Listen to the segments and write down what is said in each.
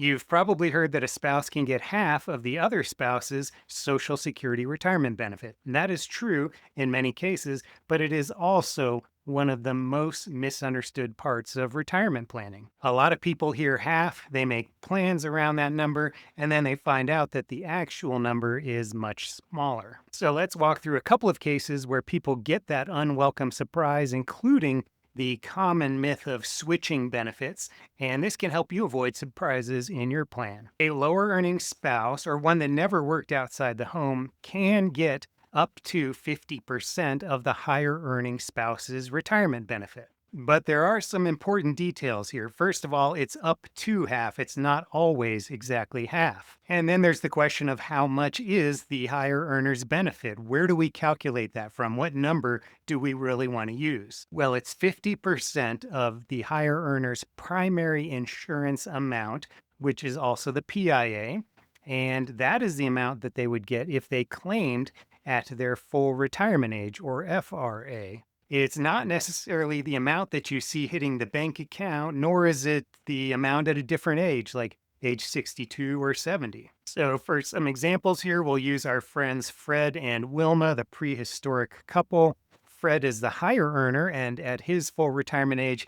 You've probably heard that a spouse can get half of the other spouse's Social Security retirement benefit. And that is true in many cases, but it is also one of the most misunderstood parts of retirement planning. A lot of people hear half, they make plans around that number, and then they find out that the actual number is much smaller. So let's walk through a couple of cases where people get that unwelcome surprise, including the common myth of switching benefits, and this can help you avoid surprises in your plan. A lower earning spouse, or one that never worked outside the home, can get up to 50% of the higher earning spouse's retirement benefit. But there are some important details here. First of all, it's up to half. It's not always exactly half. And then there's the question of how much is the higher earner's benefit? Where do we calculate that from? What number do we really want to use? Well, it's 50% of the higher earner's primary insurance amount, which is also the PIA. And that is the amount that they would get if they claimed at their full retirement age, or FRA. It's not necessarily the amount that you see hitting the bank account, nor is it the amount at a different age, like age 62 or 70. So for some examples here, we'll use our friends Fred and Wilma, the prehistoric couple. Fred is the higher earner, and at his full retirement age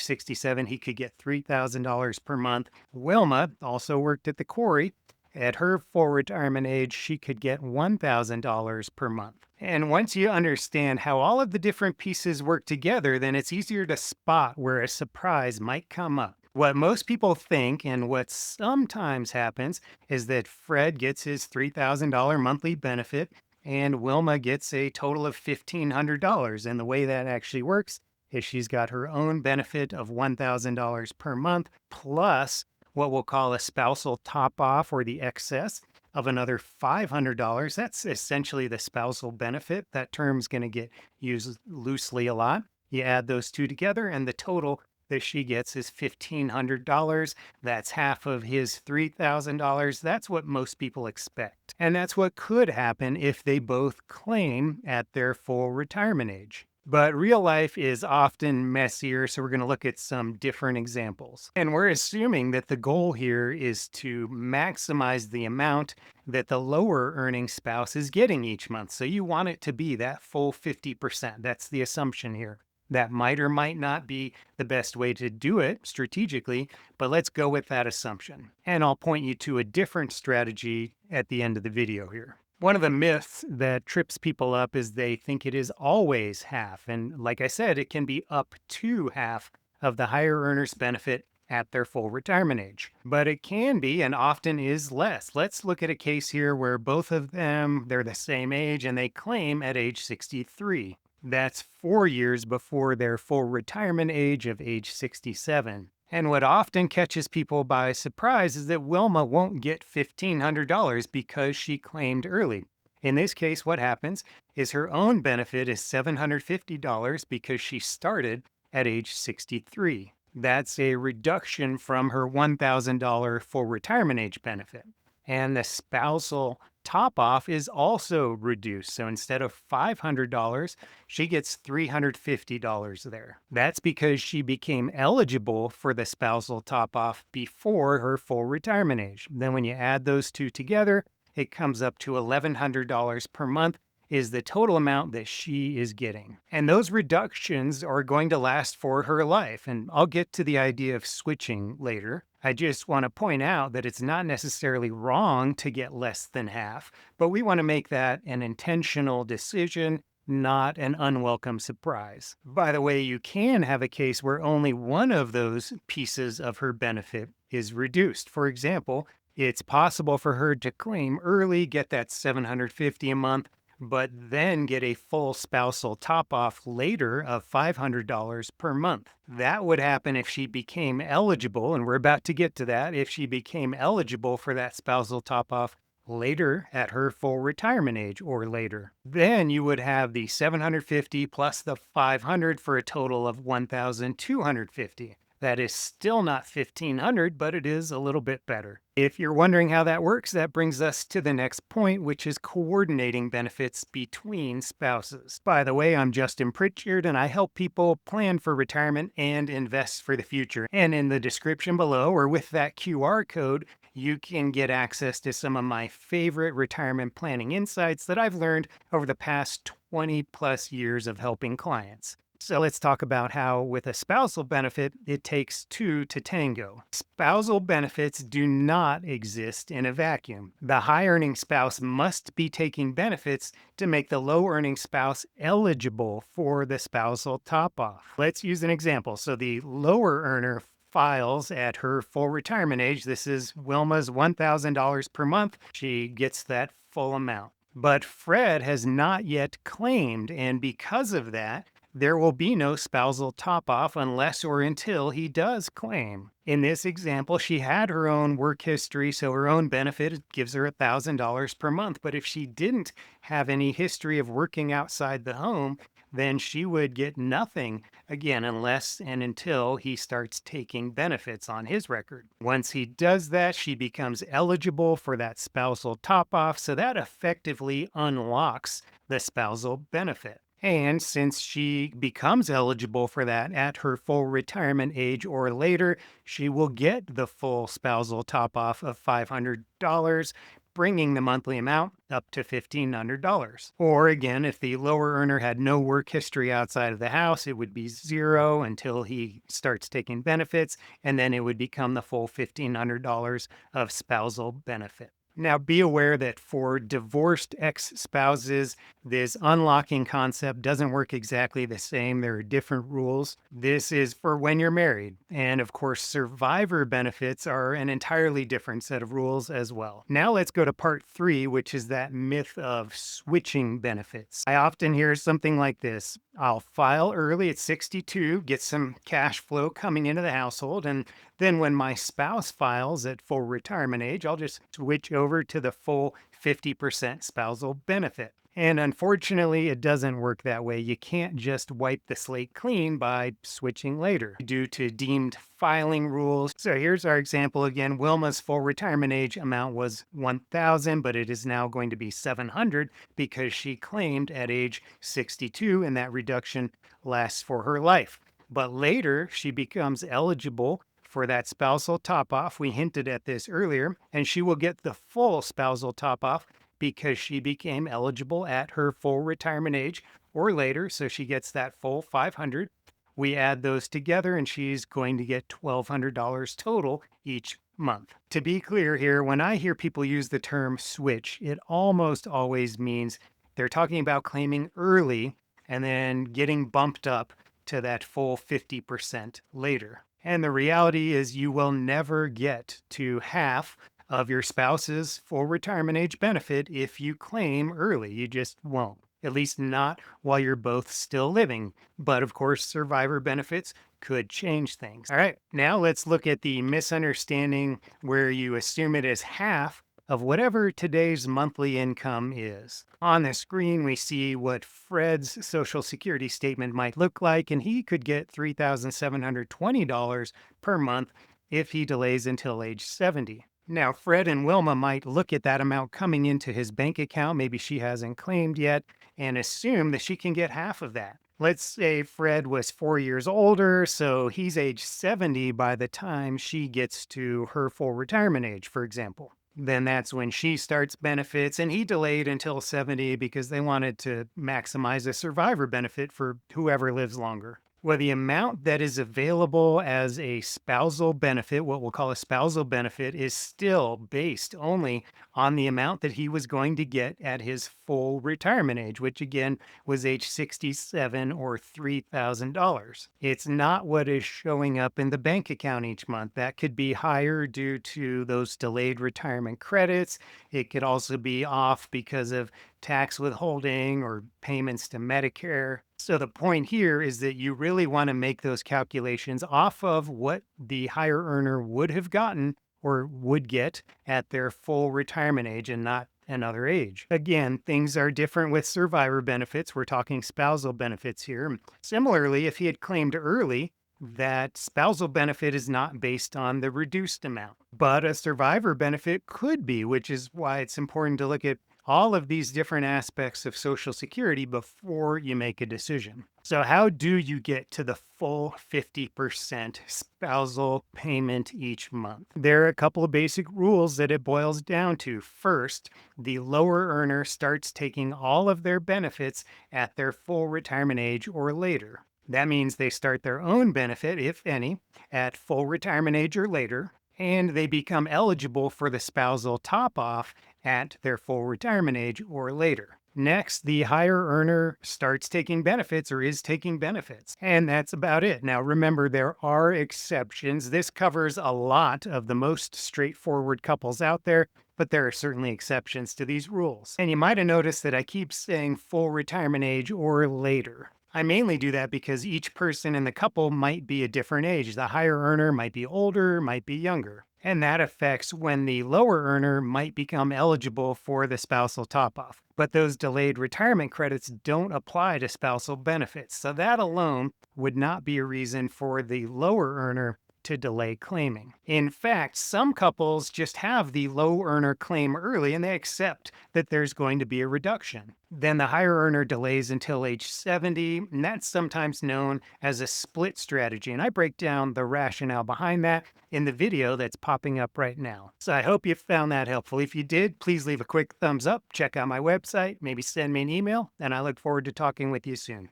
67, he could get $3,000 per month. Wilma also worked at the quarry. At her full retirement age, she could get $1,000 per month. And once you understand how all of the different pieces work together, then it's easier to spot where a surprise might come up. What most people think, and what sometimes happens, is that Fred gets his $3,000 monthly benefit and Wilma gets a total of $1,500. And the way that actually works is she's got her own benefit of $1,000 per month, plus what we'll call a spousal top off, or the excess of another $500. That's essentially the spousal benefit. That term's going to get used loosely a lot. You add those two together, and the total that she gets is $1,500. That's half of his $3,000. That's what most people expect. And that's what could happen if they both claim at their full retirement age. But real life is often messier, so we're going to look at some different examples. And we're assuming that the goal here is to maximize the amount that the lower earning spouse is getting each month. So you want it to be that full 50%. That's the assumption here. That might or might not be the best way to do it strategically, but let's go with that assumption. And I'll point you to a different strategy at the end of the video here. One of the myths that trips people up is they think it is always half. And like I said, it can be up to half of the higher earner's benefit at their full retirement age. But it can be, and often is, less. Let's look at a case here where both of them, they're the same age and they claim at age 63. That's 4 years before their full retirement age of age 67. And what often catches people by surprise is that Wilma won't get $1,500 because she claimed early. In this case, what happens is her own benefit is $750 because she started at age 63. That's a reduction from her $1,000 full retirement age benefit. And the spousal top off is also reduced. So instead of $500, she gets $350 there. That's because she became eligible for the spousal top off before her full retirement age. Then when you add those two together, it comes up to $1,100 per month is the total amount that she is getting. And those reductions are going to last for her life. And I'll get to the idea of switching later. I just want to point out that it's not necessarily wrong to get less than half, but we want to make that an intentional decision, not an unwelcome surprise. By the way, you can have a case where only one of those pieces of her benefit is reduced. For example, it's possible for her to claim early, get that $750 a month, but then get a full spousal top off later of $500 per month. That would happen if she became eligible, and we're about to get to that, if she became eligible for that spousal top off later at her full retirement age or later. Then you would have the $750 plus the $500 for a total of $1,250. That is still not 1500, but it is a little bit better. If you're wondering how that works, that brings us to the next point, which is coordinating benefits between spouses. By the way, I'm Justin Pritchard, and I help people plan for retirement and invest for the future. And in the description below, or with that QR code, you can get access to some of my favorite retirement planning insights that I've learned over the past 20 plus years of helping clients. So let's talk about how, with a spousal benefit, it takes two to tango. Spousal benefits do not exist in a vacuum. The high earning spouse must be taking benefits to make the low earning spouse eligible for the spousal top off. Let's use an example. So the lower earner files at her full retirement age. This is Wilma's $1,000 per month. She gets that full amount. But Fred has not yet claimed, and because of that, there will be no spousal top off unless or until he does claim. In this example, she had her own work history, so her own benefit gives her $1,000 per month. But if she didn't have any history of working outside the home, then she would get nothing again unless and until he starts taking benefits on his record. Once he does that, she becomes eligible for that spousal top off, so that effectively unlocks the spousal benefit. And since she becomes eligible for that at her full retirement age or later, she will get the full spousal top off of $500, bringing the monthly amount up to $1,500. Or again, if the lower earner had no work history outside of the house, it would be zero until he starts taking benefits, and then it would become the full $1,500 of spousal benefit. Now, be aware that for divorced ex-spouses, this unlocking concept doesn't work exactly the same. There are different rules. This is for when you're married. And of course, survivor benefits are an entirely different set of rules as well. Now let's go to part 3, which is that myth of switching benefits. I often hear something like this. I'll file early at 62, get some cash flow coming into the household, and then when my spouse files at full retirement age, I'll just switch over to the full 50% spousal benefit. And unfortunately, it doesn't work that way. You can't just wipe the slate clean by switching later due to deemed filing rules. So here's our example again. Wilma's full retirement age amount was $1,000, but it is now going to be $700 because she claimed at age 62, and that reduction lasts for her life. But later, she becomes eligible for that spousal top off. We hinted at this earlier, and she will get the full spousal top off because she became eligible at her full retirement age or later, so she gets that full $500. We add those together and she's going to get $1,200 total each month. To be clear here, when I hear people use the term switch, it almost always means they're talking about claiming early and then getting bumped up to that full 50% later. And the reality is you will never get to half of your spouse's full retirement age benefit if you claim early. You just won't, at least not while you're both still living. But of course, survivor benefits could change things. All right, now let's look at the misunderstanding where you assume it is half of whatever today's monthly income is. On the screen, we see what Fred's Social Security statement might look like, and he could get $3,720 per month if he delays until age 70. Now, Fred and Wilma might look at that amount coming into his bank account, maybe she hasn't claimed yet, and assume that she can get half of that. Let's say Fred was 4 years older, so he's age 70 by the time she gets to her full retirement age, for example. Then that's when she starts benefits, and he delayed until 70 because they wanted to maximize a survivor benefit for whoever lives longer. Well, the amount that is available as a spousal benefit, what we'll call a spousal benefit, is still based only on the amount that he was going to get at his full retirement age, which again was age 67 or $3,000. It's not what is showing up in the bank account each month. That could be higher due to those delayed retirement credits. It could also be off because of tax withholding or payments to Medicare. So the point here is that you really want to make those calculations off of what the higher earner would have gotten or would get at their full retirement age and not another age. Again, things are different with survivor benefits. We're talking spousal benefits here. Similarly, if he had claimed early, that spousal benefit is not based on the reduced amount, but a survivor benefit could be, which is why it's important to look at all of these different aspects of Social Security before you make a decision. So, how do you get to the full 50% spousal payment each month? There are a couple of basic rules that it boils down to. First, the lower earner starts taking all of their benefits at their full retirement age or later. That means they start their own benefit, if any, at full retirement age or later, and they become eligible for the spousal top off at their full retirement age or later. Next, the higher earner starts taking benefits or is taking benefits. And that's about it. Now, remember, there are exceptions. This covers a lot of the most straightforward couples out there, but there are certainly exceptions to these rules. And you might have noticed that I keep saying full retirement age or later. I mainly do that because each person in the couple might be a different age. The higher earner might be older, might be younger. And that affects when the lower earner might become eligible for the spousal top off. But those delayed retirement credits don't apply to spousal benefits. So that alone would not be a reason for the lower earner to delay claiming. In fact, some couples just have the low earner claim early and they accept that there's going to be a reduction. Then the higher earner delays until age 70, and that's sometimes known as a split strategy. And I break down the rationale behind that in the video that's popping up right now. So I hope you found that helpful. If you did, please leave a quick thumbs up, check out my website, maybe send me an email, and I look forward to talking with you soon.